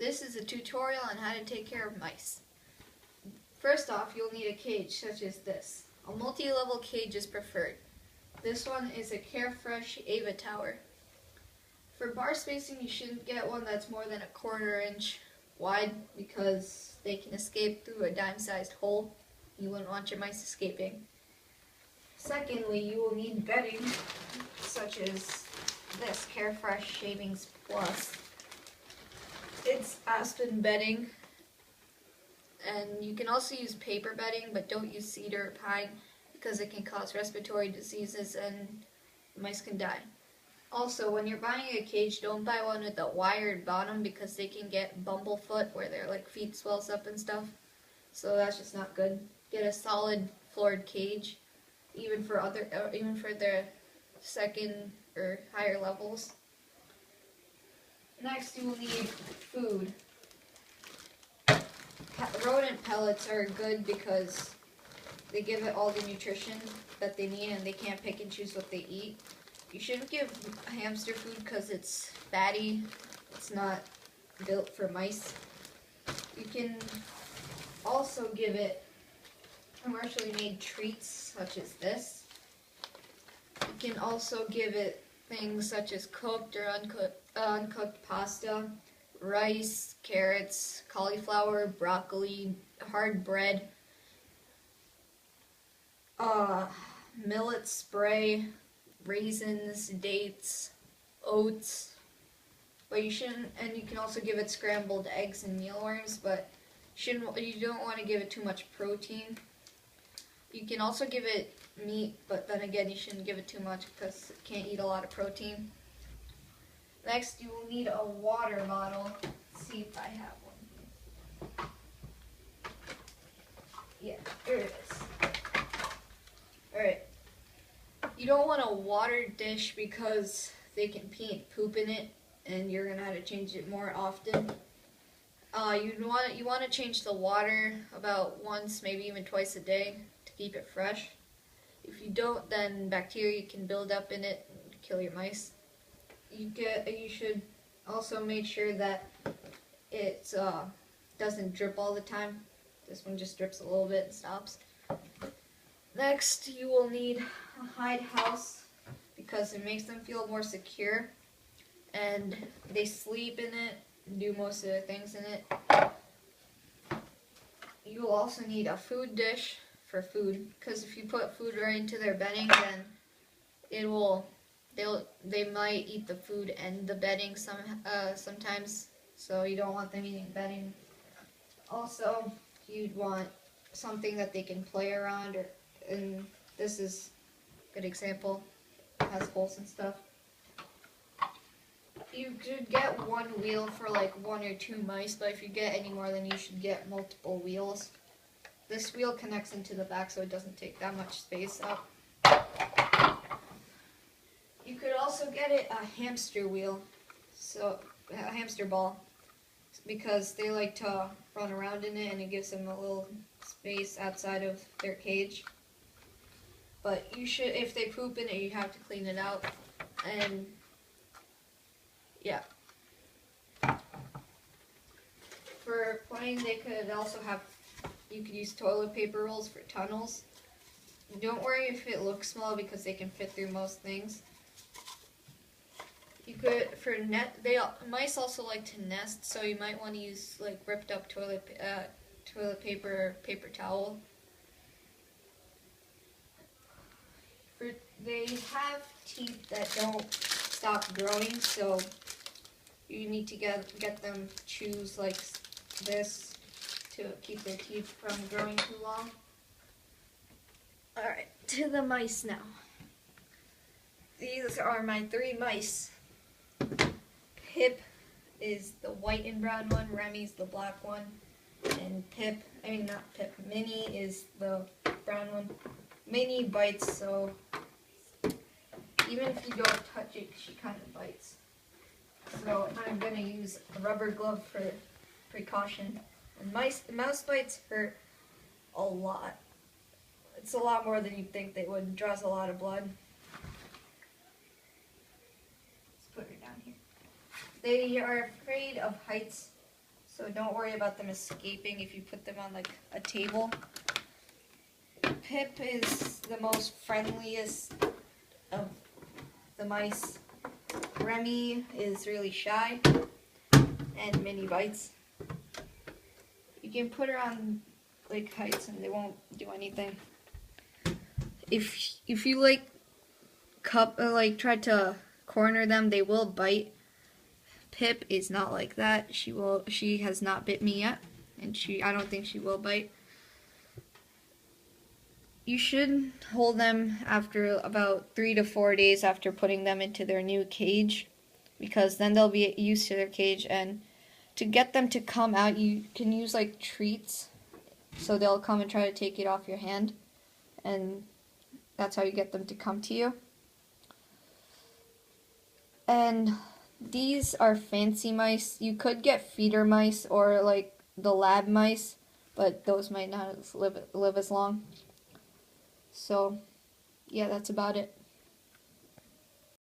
This is a tutorial on how to take care of mice. First off, you'll need a cage such as this. A multi-level cage is preferred. This one is a Carefresh Ava Tower. For bar spacing, you shouldn't get one that's more than a 1/4 inch wide because they can escape through a dime-sized hole. You wouldn't want your mice escaping. Secondly, you will need bedding such as this Carefresh Shavings Plus. It's aspen bedding, and you can also use paper bedding, but don't use cedar or pine because it can cause respiratory diseases and mice can die. Also, when you're buying a cage, don't buy one with a wired bottom because they can get bumblefoot where their feet swells up and stuff. So that's just not good. Get a solid floored cage, even for their second or higher levels. Next, you will need food. Rodent pellets are good because they give it all the nutrition that they need and they can't pick and choose what they eat. You shouldn't give hamster food because it's fatty. It's not built for mice. You can also give it commercially made treats such as this. You can also give it things such as cooked or uncooked pasta, rice, carrots, cauliflower, broccoli, hard bread, millet spray, raisins, dates, oats. But you shouldn't, and you can also give it scrambled eggs and mealworms, but you don't want to give it too much protein. You can also give it meat, but then again, you shouldn't give it too much because it can't eat a lot of protein. Next, you will need a water bottle. Let's see if I have one here. Yeah, here it is. Alright. You don't want a water dish because they can pee and poop in it, and you're going to have to change it more often. You want to change the water about once, maybe even twice a day to keep it fresh. If you don't, then bacteria can build up in it and kill your mice. You should also make sure that it doesn't drip all the time. This one just drips a little bit and stops. Next, you will need a hide house because it makes them feel more secure and they sleep in it and do most of the things in it. You will also need a food dish for food because if you put food right into their bedding, then they might eat the food and the bedding sometimes, so you don't want them eating bedding. Also, you'd want something that they can play around, and this is a good example. It has holes and stuff. You could get one wheel for 1 or 2 mice, but if you get any more, then you should get multiple wheels. This wheel connects into the back so it doesn't take that much space up. You could also get it a hamster wheel, so a hamster ball, because they like to run around in it and it gives them a little space outside of their cage. But if they poop in it, you have to clean it out. And yeah. For playing, you could use toilet paper rolls for tunnels. Don't worry if it looks small because they can fit through most things. You could, mice also like to nest, so you might want to use ripped up toilet paper or paper towel. They have teeth that don't stop growing, so you need to get them chews like this to keep their teeth from growing too long. Alright, to the mice now. These are my 3 mice. Pip is the white and brown one, Remy's the black one, and Minnie is the brown one. Minnie bites, so even if you don't touch it, she kind of bites. So I'm going to use a rubber glove for precaution. And mouse bites hurt a lot. It's a lot more than you'd think they would. It draws a lot of blood. Let's put her down here. They are afraid of heights So don't worry about them escaping if you put them on like a table. Pip is the most friendliest of the mice. Remy is really shy and Minnie bites. You can put her on like heights and they won't do anything. If you like try to corner them, they will bite. Pip is not like that. She has not bit me yet, and I don't think she will bite. You should hold them after about 3 to 4 days after putting them into their new cage, because then they'll be used to their cage. And to get them to come out, you can use like treats, so they'll come and try to take it off your hand, and that's how you get them to come to you. And these are fancy mice. You could get feeder mice or like the lab mice, but those might not live as long. So, yeah, that's about it.